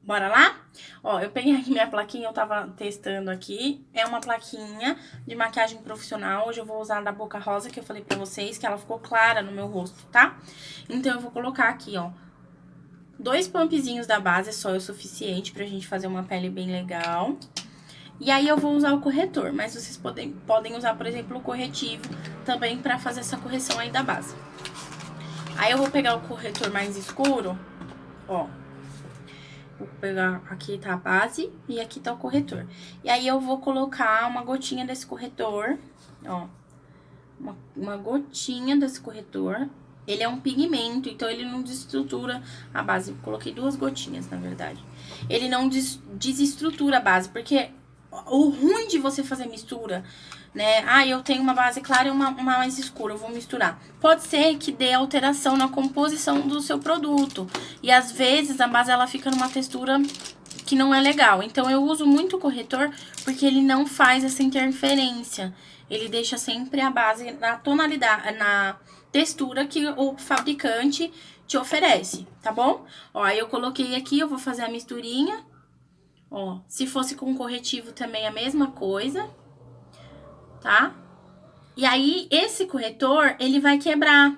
Bora lá? Ó, eu peguei aqui minha plaquinha, eu tava testando aqui. É uma plaquinha de maquiagem profissional. Hoje eu vou usar da Boca Rosa, que eu falei pra vocês, que ela ficou clara no meu rosto, tá? Então, eu vou colocar aqui, ó, 2 pumpzinhos da base, só é o suficiente pra gente fazer uma pele bem legal. E aí, eu vou usar o corretor, mas vocês podem usar, por exemplo, o corretivo também pra fazer essa correção aí da base. Aí, eu vou pegar o corretor mais escuro, ó. Vou pegar, aqui tá a base e aqui tá o corretor. E aí, eu vou colocar uma gotinha desse corretor, ó. Uma gotinha desse corretor. Ele é um pigmento, então ele não desestrutura a base. Eu coloquei 2 gotinhas, na verdade. Ele não desestrutura a base, porque o ruim de você fazer mistura, né? Ah, eu tenho uma base clara e uma mais escura, eu vou misturar. Pode ser que dê alteração na composição do seu produto. E às vezes a base ela fica numa textura que não é legal. Então eu uso muito o corretor porque ele não faz essa interferência. Ele deixa sempre a base na tonalidade, na textura que o fabricante te oferece, tá bom? Ó, aí eu coloquei aqui, eu vou fazer a misturinha. Ó, se fosse com corretivo também a mesma coisa, tá? E aí, esse corretor, ele vai quebrar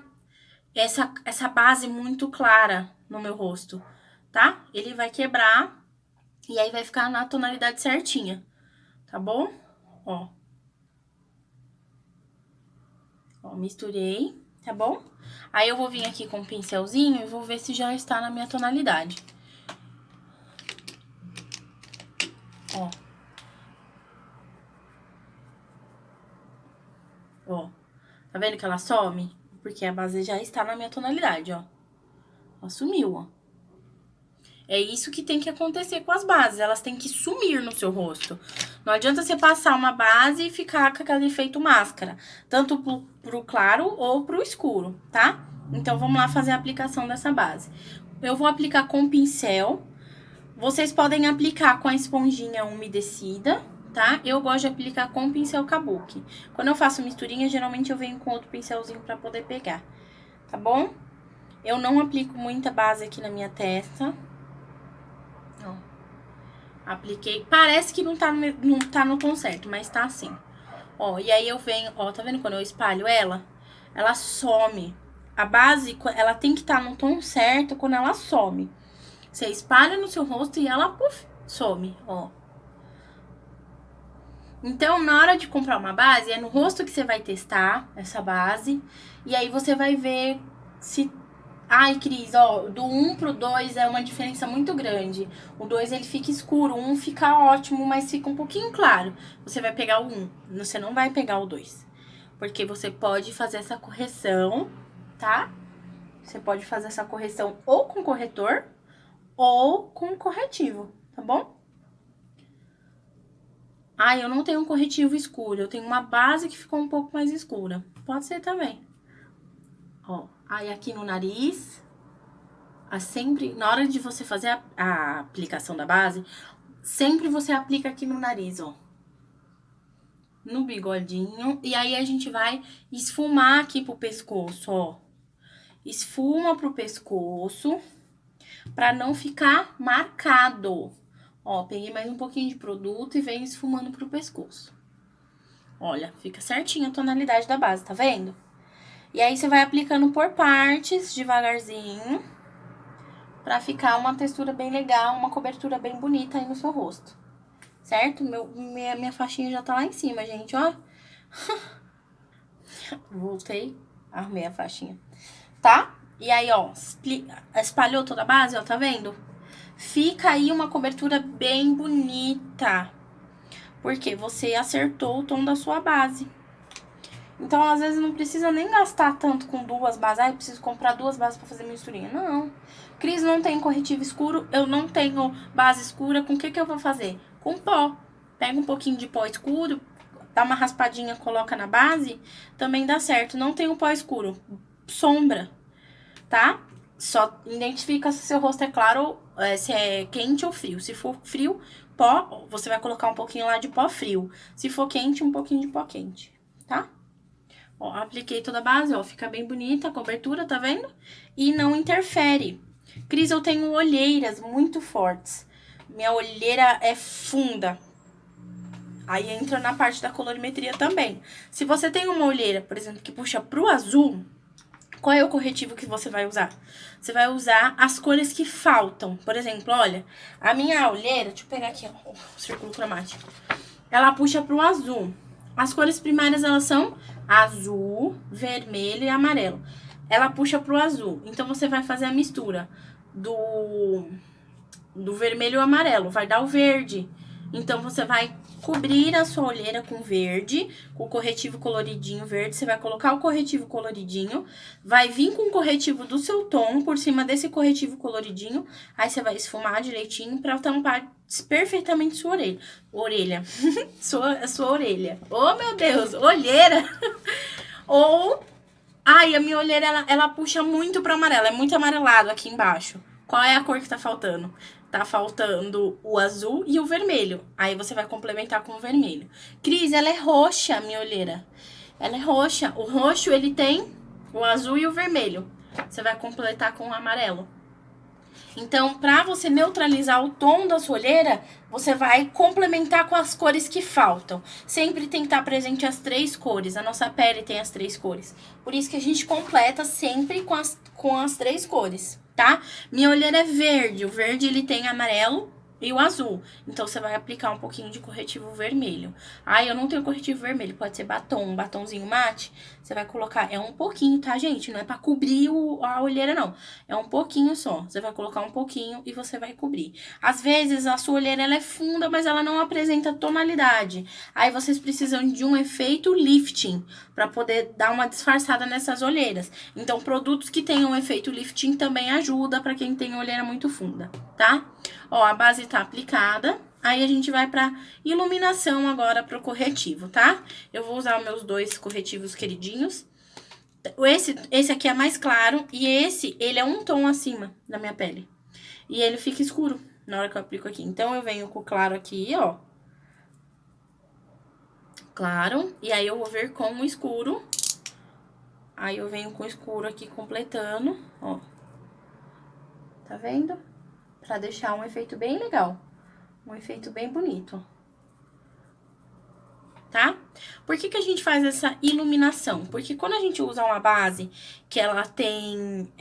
essa base muito clara no meu rosto, tá? Ele vai quebrar e aí vai ficar na tonalidade certinha, tá bom? Ó. Ó, misturei, tá bom? Aí eu vou vir aqui com um pincelzinho e vou ver se já está na minha tonalidade. Ó. Ó. Tá vendo que ela some? Porque a base já está na minha tonalidade, ó. Ela sumiu, ó. É isso que tem que acontecer com as bases. Elas têm que sumir no seu rosto. Não adianta você passar uma base e ficar com aquele efeito máscara. Tanto pro claro ou pro escuro, tá? Então, vamos lá fazer a aplicação dessa base. Eu vou aplicar com pincel. Vocês podem aplicar com a esponjinha umedecida, tá? Eu gosto de aplicar com o pincel kabuki. Quando eu faço misturinha, geralmente eu venho com outro pincelzinho pra poder pegar, tá bom? Eu não aplico muita base aqui na minha testa. Ó. Apliquei. Parece que não tá no tom certo, mas tá assim. Ó, e aí eu venho, ó, tá vendo quando eu espalho ela? Ela some. A base, ela tem que estar no tom certo quando ela some. Você espalha no seu rosto e ela, puf, some, ó. Então, na hora de comprar uma base, é no rosto que você vai testar essa base. E aí você vai ver se... Ai, Cris, ó, do 1 pro 2 é uma diferença muito grande. O 2 ele fica escuro, o 1 fica ótimo, mas fica um pouquinho claro. Você vai pegar o 1, você não vai pegar o 2. Porque você pode fazer essa correção, tá? Você pode fazer essa correção ou com corretor ou com corretivo, tá bom? Ah, eu não tenho um corretivo escuro, eu tenho uma base que ficou um pouco mais escura. Pode ser também. Ó, aí aqui no nariz, sempre, na hora de você fazer a aplicação da base, sempre você aplica aqui no nariz, ó. No bigodinho. E aí, a gente vai esfumar aqui pro pescoço, ó. Esfuma pro pescoço, pra não ficar marcado. Ó, peguei mais um pouquinho de produto e venho esfumando pro pescoço. Olha, fica certinho a tonalidade da base, tá vendo? E aí, você vai aplicando por partes, devagarzinho, pra ficar uma textura bem legal, uma cobertura bem bonita aí no seu rosto. Certo? Minha faixinha já tá lá em cima, gente, ó. Voltei, arrumei a faixinha. Tá? E aí, ó, espalhou toda a base, ó, tá vendo? Fica aí uma cobertura bem bonita. Porque você acertou o tom da sua base. Então, às vezes, não precisa nem gastar tanto com 2 bases. Ah, eu preciso comprar 2 bases pra fazer misturinha. Não. Cris, não tem corretivo escuro, eu não tenho base escura. Com o que eu vou fazer? Com pó. Pega um pouquinho de pó escuro, dá uma raspadinha, coloca na base, também dá certo. Não tem o pó escuro. Sombra, tá? Só identifica se seu rosto é claro, se é quente ou frio. Se for frio, pó, você vai colocar um pouquinho lá de pó frio. Se for quente, um pouquinho de pó quente, tá? Ó, apliquei toda a base, ó, fica bem bonita a cobertura, tá vendo? E não interfere. Cris, eu tenho olheiras muito fortes. minha olheira é funda. Aí entra na parte da colorimetria também. Se você tem uma olheira, por exemplo, que puxa pro azul, qual é o corretivo que você vai usar? Você vai usar as cores que faltam. Por exemplo, olha, a minha olheira, deixa eu pegar aqui, ó, o círculo cromático. Ela puxa pro azul. As cores primárias, elas são azul, vermelho e amarelo. Ela puxa pro azul. Então, você vai fazer a mistura do vermelho e o amarelo. Vai dar o verde. Então, você vai cobrir a sua olheira com verde, com o corretivo coloridinho verde. Você vai colocar o corretivo coloridinho, vai vir com o corretivo do seu tom por cima desse corretivo coloridinho. Aí, você vai esfumar direitinho pra tampar perfeitamente sua orelha. sua orelha. Oh, meu Deus, olheira. Ou, ai, a minha olheira, ela puxa muito pro amarelo, é muito amarelado aqui embaixo. Qual é a cor que tá faltando? Tá faltando o azul e o vermelho. Aí você vai complementar com o vermelho. Cris, ela é roxa, a minha olheira. Ela é roxa. O roxo, ele tem o azul e o vermelho. Você vai completar com o amarelo. Então, pra você neutralizar o tom da sua olheira, você vai complementar com as cores que faltam. Sempre tem que estar presente as 3 cores. A nossa pele tem as 3 cores. Por isso que a gente completa sempre com as 3 cores, tá? Minha olheira é verde. O verde, ele tem amarelo e o azul. Então, você vai aplicar um pouquinho de corretivo vermelho. Ah, eu não tenho corretivo vermelho. Pode ser batom, um batomzinho mate. Você vai colocar, é um pouquinho, tá, gente? Não é pra cobrir a olheira, não. É um pouquinho só. Você vai colocar um pouquinho e você vai cobrir. Às vezes, a sua olheira, ela é funda, mas ela não apresenta tonalidade. Aí, vocês precisam de um efeito lifting pra poder dar uma disfarçada nessas olheiras. Então, produtos que tenham efeito lifting também ajuda pra quem tem olheira muito funda, tá? Ó, a base tá aplicada. Aí, a gente vai pra iluminação agora pro corretivo, tá? Eu vou usar os meus 2 corretivos queridinhos. Esse aqui é mais claro e esse, ele é um tom acima da minha pele. E ele fica escuro na hora que eu aplico aqui. Então, eu venho com o claro aqui, ó. Claro. E aí, eu vou vir com o escuro. Aí, eu venho com o escuro aqui completando, ó. Tá vendo? Pra deixar um efeito bem legal. Um efeito bem bonito. Tá? Por que a gente faz essa iluminação? Porque quando a gente usa uma base que ela tem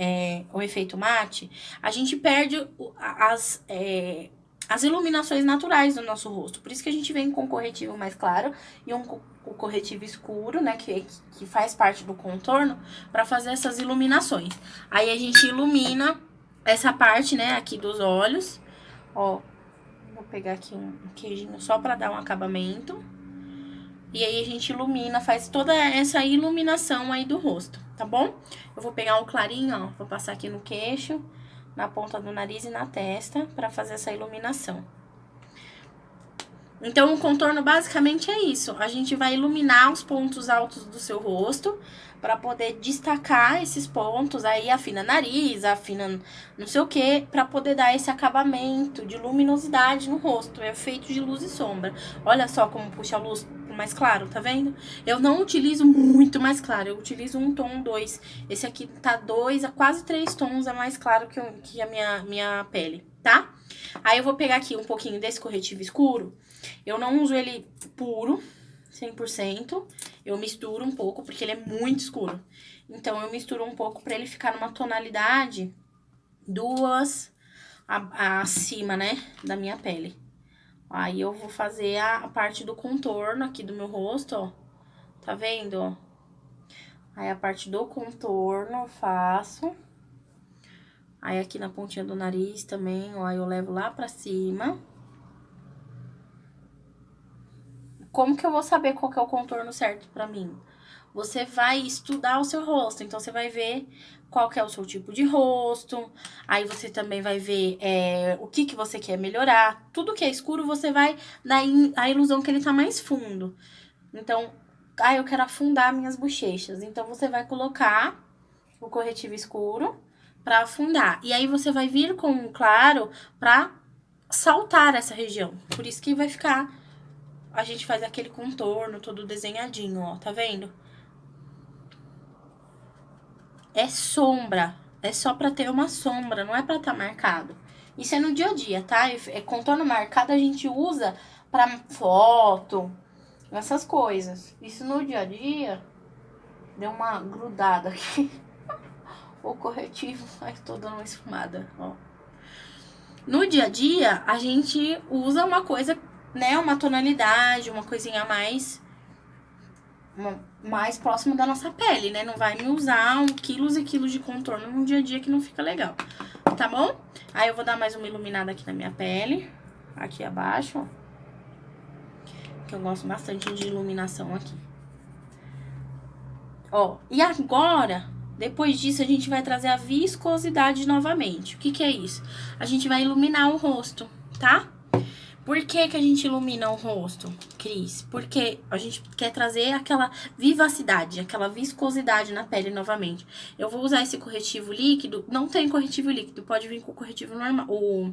o efeito mate, a gente perde as iluminações naturais do nosso rosto. Por isso que a gente vem com um corretivo mais claro e um corretivo escuro, né, que faz parte do contorno, pra fazer essas iluminações. Aí, a gente ilumina essa parte, né, aqui dos olhos. Ó, vou pegar aqui um queijinho só pra dar um acabamento. E aí, a gente ilumina, faz toda essa iluminação aí do rosto, tá bom? Eu vou pegar um clarinho, ó, vou passar aqui no queixo, na ponta do nariz e na testa, pra fazer essa iluminação. Então, o contorno basicamente é isso. A gente vai iluminar os pontos altos do seu rosto pra poder destacar esses pontos. Aí, afina nariz, afina não sei o que, pra poder dar esse acabamento de luminosidade no rosto. É feito de luz e sombra. Olha só como puxa a luz mais claro, tá vendo? Eu não utilizo muito mais claro, eu utilizo um tom 2. Esse aqui tá 2 a quase 3 tons a mais claro que a minha pele, tá? Aí, eu vou pegar aqui um pouquinho desse corretivo escuro. Eu não uso ele puro, 100%. Eu misturo um pouco, porque ele é muito escuro. Então, eu misturo um pouco pra ele ficar numa tonalidade 2 acima, né, da minha pele. Aí, eu vou fazer a parte do contorno aqui do meu rosto, ó. Tá vendo, ó? Aí, a parte do contorno eu faço. Aí, aqui na pontinha do nariz também, ó, eu levo lá pra cima. Como que eu vou saber qual que é o contorno certo pra mim? Você vai estudar o seu rosto, então você vai ver qual que é o seu tipo de rosto. Aí, você também vai ver o que você quer melhorar. Tudo que é escuro, você vai dar a ilusão que ele tá mais fundo. Então, eu quero afundar minhas bochechas. Então, você vai colocar o corretivo escuro pra afundar. E aí, você vai vir com um claro pra saltar essa região. Por isso que vai ficar... A gente faz aquele contorno todo desenhadinho, ó, tá vendo? É sombra, é só pra ter uma sombra, não é pra tá marcado. Isso é no dia a dia, tá? Contorno marcado a gente usa pra foto, essas coisas. Isso no dia a dia, deu uma grudada aqui. O corretivo, ai, tô dando uma esfumada, ó. No dia a dia, a gente usa uma coisa, né, uma tonalidade, uma coisinha mais próximo da nossa pele, né? Não vai me usar quilos e quilos de contorno num dia a dia que não fica legal, tá bom? Aí eu vou dar mais uma iluminada aqui na minha pele, aqui abaixo, ó. Que eu gosto bastante de iluminação aqui. Ó, e agora, depois disso, a gente vai trazer a viscosidade novamente. O que que é isso? A gente vai iluminar o rosto, tá? Por que que a gente ilumina o rosto, Cris? Porque a gente quer trazer aquela vivacidade, aquela viscosidade na pele novamente. Eu vou usar esse corretivo líquido, não tem corretivo líquido, pode vir com o corretivo normal, o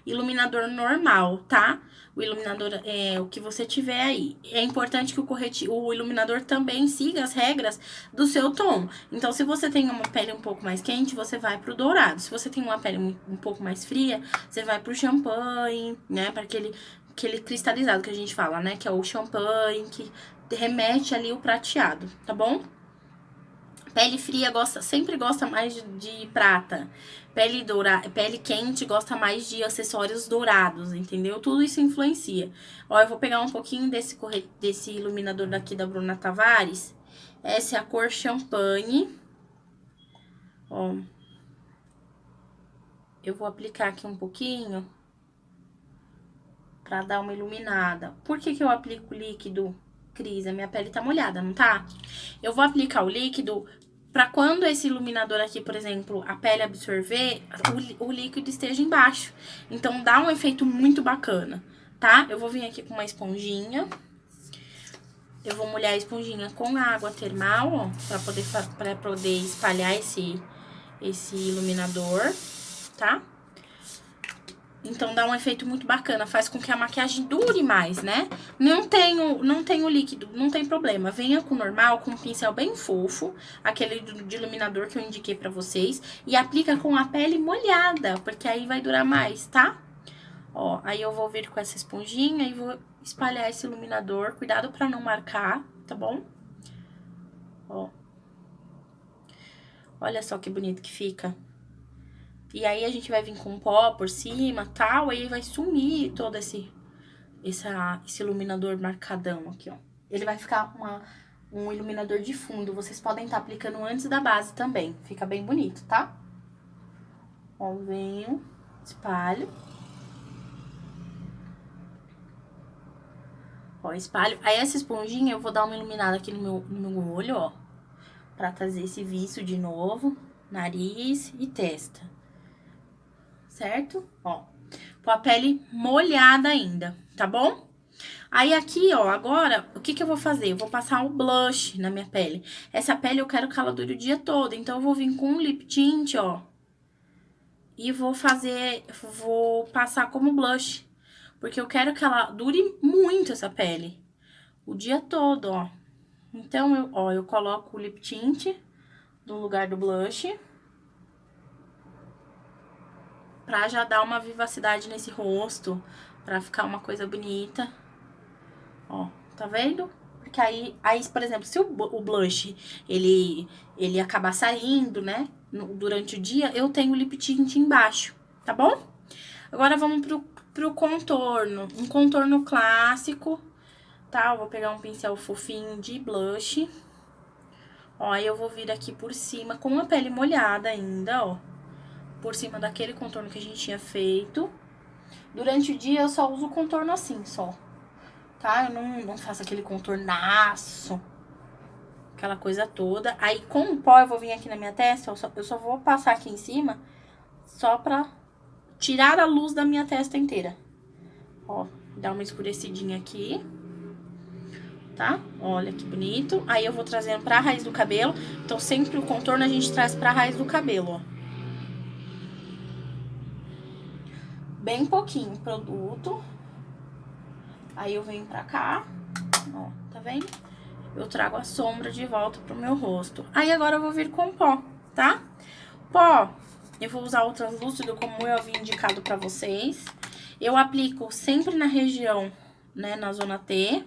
iluminador normal, tá? O iluminador é o que você tiver aí. É importante que o iluminador também siga as regras do seu tom. Então, se você tem uma pele um pouco mais quente, você vai pro dourado. Se você tem uma pele um pouco mais fria, você vai pro champanhe, né? Para aquele cristalizado que a gente fala, né? Que é o champanhe, que remete ali o prateado, tá bom? Pele fria sempre gosta mais de prata. Pele quente gosta mais de acessórios dourados, entendeu? Tudo isso influencia. Ó, eu vou pegar um pouquinho desse iluminador daqui da Bruna Tavares. Essa é a cor champanhe. Ó. Eu vou aplicar aqui um pouquinho pra dar uma iluminada. Por que que eu aplico líquido, Cris? A minha pele tá molhada, não tá? Eu vou aplicar o líquido pra quando esse iluminador aqui, por exemplo, a pele absorver, o líquido esteja embaixo. Então, dá um efeito muito bacana, tá? Eu vou vir aqui com uma esponjinha. Eu vou molhar a esponjinha com água termal, ó, pra poder espalhar esse iluminador, tá? Então, dá um efeito muito bacana, faz com que a maquiagem dure mais, né? Não tenho líquido, não tem problema. Venha com o normal, com um pincel bem fofo, aquele de iluminador que eu indiquei pra vocês. E aplica com a pele molhada, porque aí vai durar mais, tá? Ó, aí eu vou vir com essa esponjinha e vou espalhar esse iluminador. Cuidado pra não marcar, tá bom? Ó. Olha só que bonito que fica. E aí, a gente vai vir com um pó por cima, tal, aí vai sumir todo esse iluminador marcadão aqui, ó. Ele vai ficar um iluminador de fundo. Vocês podem estar aplicando antes da base também. Fica bem bonito, tá? Ó, venho, espalho. Ó, espalho. Aí, essa esponjinha, eu vou dar uma iluminada aqui no meu olho, ó. Pra trazer esse viço de novo. Nariz e testa. Certo? Ó, com a pele molhada ainda, tá bom? Aí aqui, ó, agora, o que que eu vou fazer? Eu vou passar o blush na minha pele. Essa pele eu quero que ela dure o dia todo, então eu vou vir com um lip tint, ó. E vou passar como blush. Porque eu quero que ela dure muito essa pele. O dia todo, ó. Então, eu coloco o lip tint no lugar do blush. Pra já dar uma vivacidade nesse rosto, pra ficar uma coisa bonita. Ó, tá vendo? Porque aí por exemplo, se o blush, ele acabar saindo, né, durante o dia, eu tenho o lip tint embaixo, tá bom? Agora vamos pro contorno. Um contorno clássico, tá? Eu vou pegar um pincel fofinho de blush. Ó, aí eu vou vir aqui por cima com a pele molhada ainda, ó. Por cima daquele contorno que a gente tinha feito. Durante o dia eu só uso o contorno assim, só. Tá? Eu não faço aquele contornaço. Aquela coisa toda. Aí com o pó eu vou vir aqui na minha testa, eu só vou passar aqui em cima. Só pra tirar a luz da minha testa inteira. Ó, dá uma escurecidinha aqui. Tá? Olha que bonito. Aí eu vou trazendo pra raiz do cabelo. Então sempre o contorno a gente traz pra raiz do cabelo, ó. Bem pouquinho produto. Aí eu venho pra cá, ó, tá vendo? Eu trago a sombra de volta pro meu rosto. Aí agora eu vou vir com pó, tá? Pó, eu vou usar o translúcido como eu havia indicado pra vocês. Eu aplico sempre na região, né, na zona T.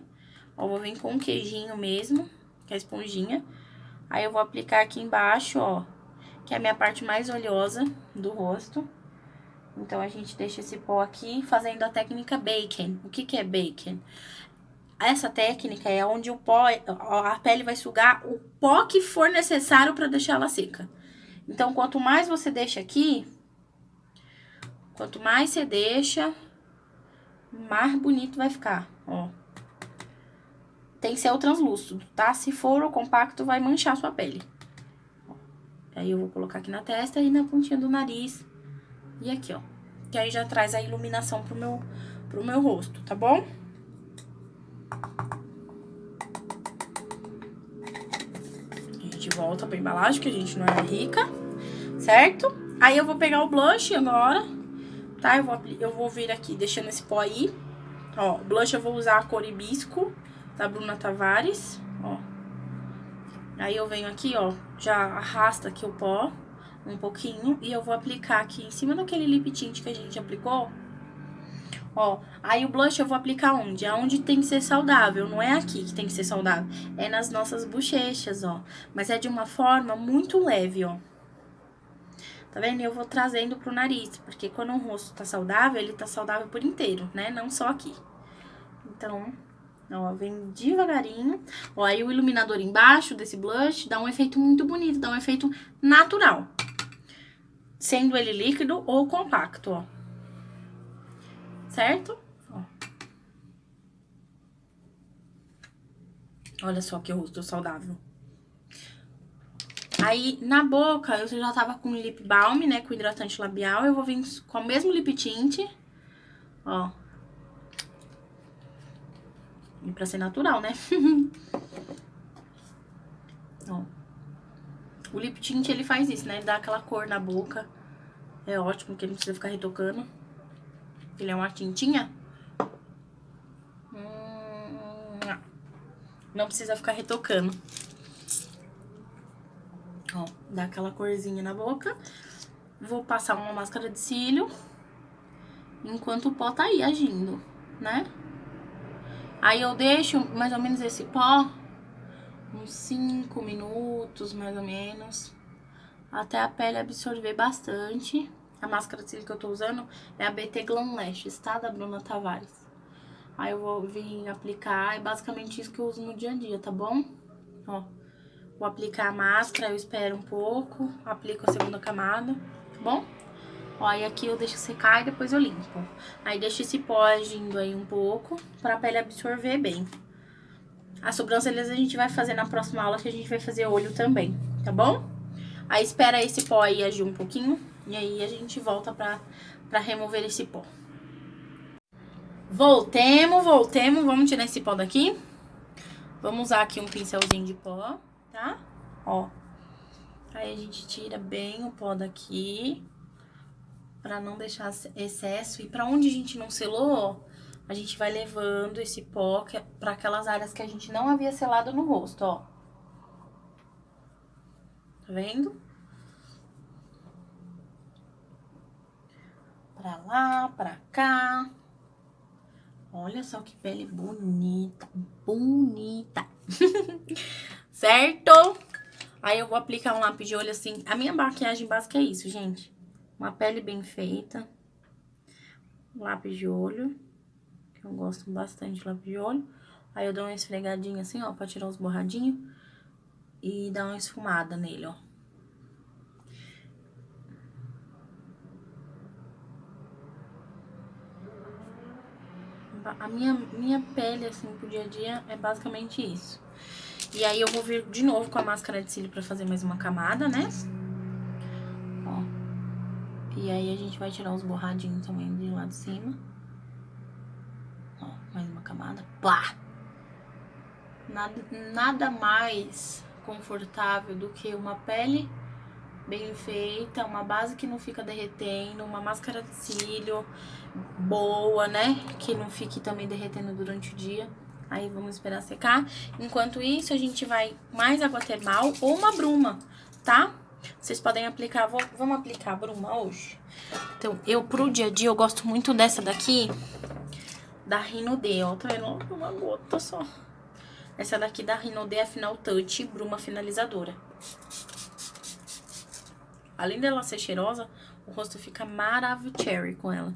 Ó, vou vir com um queijinho mesmo, que é a esponjinha. Aí eu vou aplicar aqui embaixo, ó, que é a minha parte mais oleosa do rosto. Então, a gente deixa esse pó aqui fazendo a técnica Bacon. O que que é Bacon? Essa técnica é onde o pó, a pele vai sugar o pó que for necessário pra deixar ela seca. Então, quanto mais você deixa aqui, quanto mais você deixa, mais bonito vai ficar, ó. Tem que ser o translúcido, tá? Se for o compacto, vai manchar a sua pele. Aí eu vou colocar aqui na testa e na pontinha do nariz. E aqui, ó. Que aí já traz a iluminação pro meu rosto, tá bom? A gente volta pra embalagem, que a gente não é rica, certo? Aí eu vou pegar o blush agora, tá? Eu vou vir aqui deixando esse pó aí. Ó, blush eu vou usar a cor Hibisco, da Bruna Tavares, ó. Aí eu venho aqui, ó, já arrasta aqui o pó um pouquinho e eu vou aplicar aqui em cima daquele lip tint que a gente aplicou. Ó, aí o blush eu vou aplicar onde? Aonde tem que ser saudável, não é aqui que tem que ser saudável. É nas nossas bochechas, ó. Mas é de uma forma muito leve, ó. Tá vendo? Eu vou trazendo pro nariz, porque quando o rosto tá saudável, ele tá saudável por inteiro, né? Não só aqui. Então, ó, vem devagarinho. Ó, aí o iluminador embaixo desse blush dá um efeito muito bonito, dá um efeito natural. Sendo ele líquido ou compacto, ó. Certo? Ó. Olha só que rosto saudável. Aí, na boca, eu já tava com lip balm, né, com hidratante labial. Eu vou vir com o mesmo lip tint, ó. E pra ser natural, né? Ó. O lip tint, ele faz isso, né? Ele dá aquela cor na boca. É ótimo, porque não precisa ficar retocando. Ele é uma tintinha. Não precisa ficar retocando. Ó, dá aquela corzinha na boca. Vou passar uma máscara de cílio. Enquanto o pó tá aí agindo, né? Aí eu deixo mais ou menos esse pó uns 5 minutos, mais ou menos, até a pele absorver bastante. A máscara de cílio que eu tô usando é a BT Glam Lashes, tá? Da Bruna Tavares. Aí eu vou vir aplicar, é basicamente isso que eu uso no dia a dia, tá bom? Ó, vou aplicar a máscara, eu espero um pouco, aplico a segunda camada, tá bom? Ó, e aqui eu deixo secar e depois eu limpo. Aí deixo esse pó agindo aí um pouco, pra pele absorver bem. As sobrancelhas a gente vai fazer na próxima aula, que a gente vai fazer olho também, tá bom? Aí espera esse pó aí agir um pouquinho, e aí a gente volta pra remover esse pó. Voltemos, vamos tirar esse pó daqui. Vamos usar aqui um pincelzinho de pó, tá? Ó. Aí a gente tira bem o pó daqui, pra não deixar excesso. E pra onde a gente não selou, ó, a gente vai levando esse pó pra aquelas áreas que a gente não havia selado no rosto, ó. Tá vendo? Pra lá, pra cá. Olha só que pele bonita, bonita. Certo? Aí eu vou aplicar um lápis de olho assim. A minha maquiagem básica é isso, gente. Uma pele bem feita. Um lápis de olho. Que eu gosto bastante de lápis de olho. Aí eu dou uma esfregadinha assim, ó, pra tirar os borradinhos. E dar uma esfumada nele, ó. A minha pele, assim, pro dia a dia é basicamente isso. E aí eu vou vir de novo com a máscara de cílio pra fazer mais uma camada, né? Ó. E aí a gente vai tirar os borradinhos também de lá de cima. Ó, mais uma camada. Pá! Nada mais confortável do que uma pele bem feita, uma base que não fica derretendo, uma máscara de cílio boa, né? Que não fique também derretendo durante o dia. Aí vamos esperar secar. Enquanto isso, a gente vai mais água termal ou uma bruma, tá? Vocês podem aplicar, vamos aplicar a bruma hoje? Então, pro dia a dia, eu gosto muito dessa daqui, da Rinode, ó. Tá vendo? Uma gota só. Essa daqui da Rinode é a Final Touch Bruma Finalizadora. Além dela ser cheirosa, o rosto fica maravilhoso com ela.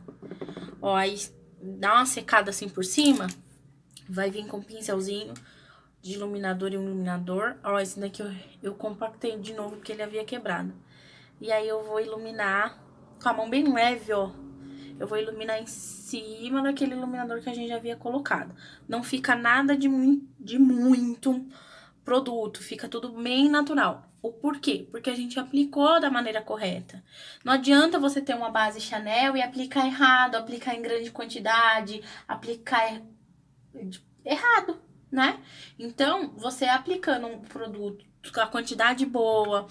Ó, aí dá uma secada assim por cima, vai vir com um pincelzinho de iluminador e um iluminador. Ó, esse daqui eu compactei de novo porque ele havia quebrado. E aí eu vou iluminar com a mão bem leve, ó. Eu vou iluminar em cima daquele iluminador que a gente já havia colocado. Não fica nada de muito produto, fica tudo bem natural. O porquê? Porque a gente aplicou da maneira correta. Não adianta você ter uma base Chanel e aplicar errado, aplicar em grande quantidade, aplicar errado, né? Então, você aplicando um produto com a quantidade boa,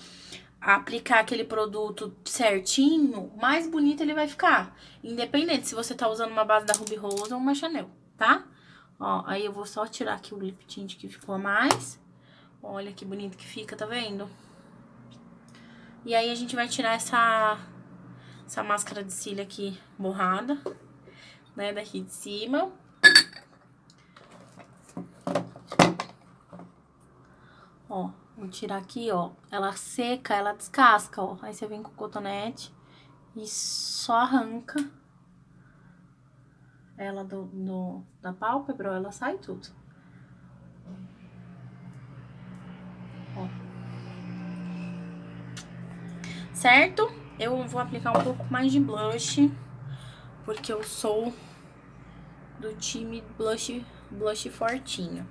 aplicar aquele produto certinho, mais bonito ele vai ficar. Independente se você tá usando uma base da Ruby Rose ou uma Chanel, tá? Ó, aí eu vou só tirar aqui o lip tint que ficou a mais. Olha que bonito que fica, tá vendo? E aí a gente vai tirar essa máscara de cílio aqui borrada, né, daqui de cima. Ó, vou tirar aqui, ó. Ela seca, ela descasca, ó. Aí você vem com o cotonete e só arranca ela da pálpebra, ela sai tudo. Ó. Certo? Eu vou aplicar um pouco mais de blush, porque eu sou do time blush fortinho.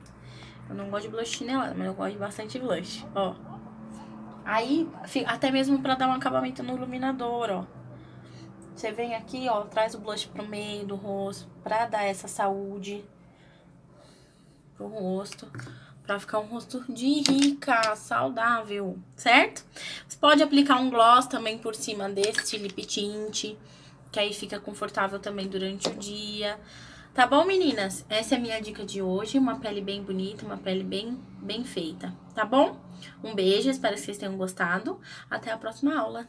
Eu não gosto de blush chinelada, mas eu gosto de bastante blush, ó. Aí, até mesmo pra dar um acabamento no iluminador, ó. Você vem aqui, ó, traz o blush pro meio do rosto, pra dar essa saúde pro rosto, pra ficar um rosto de rica, saudável, certo? Você pode aplicar um gloss também por cima desse lip tint, que aí fica confortável também durante o dia. Tá bom, meninas? Essa é a minha dica de hoje, uma pele bem bonita, uma pele bem feita, tá bom? Um beijo, espero que vocês tenham gostado. Até a próxima aula.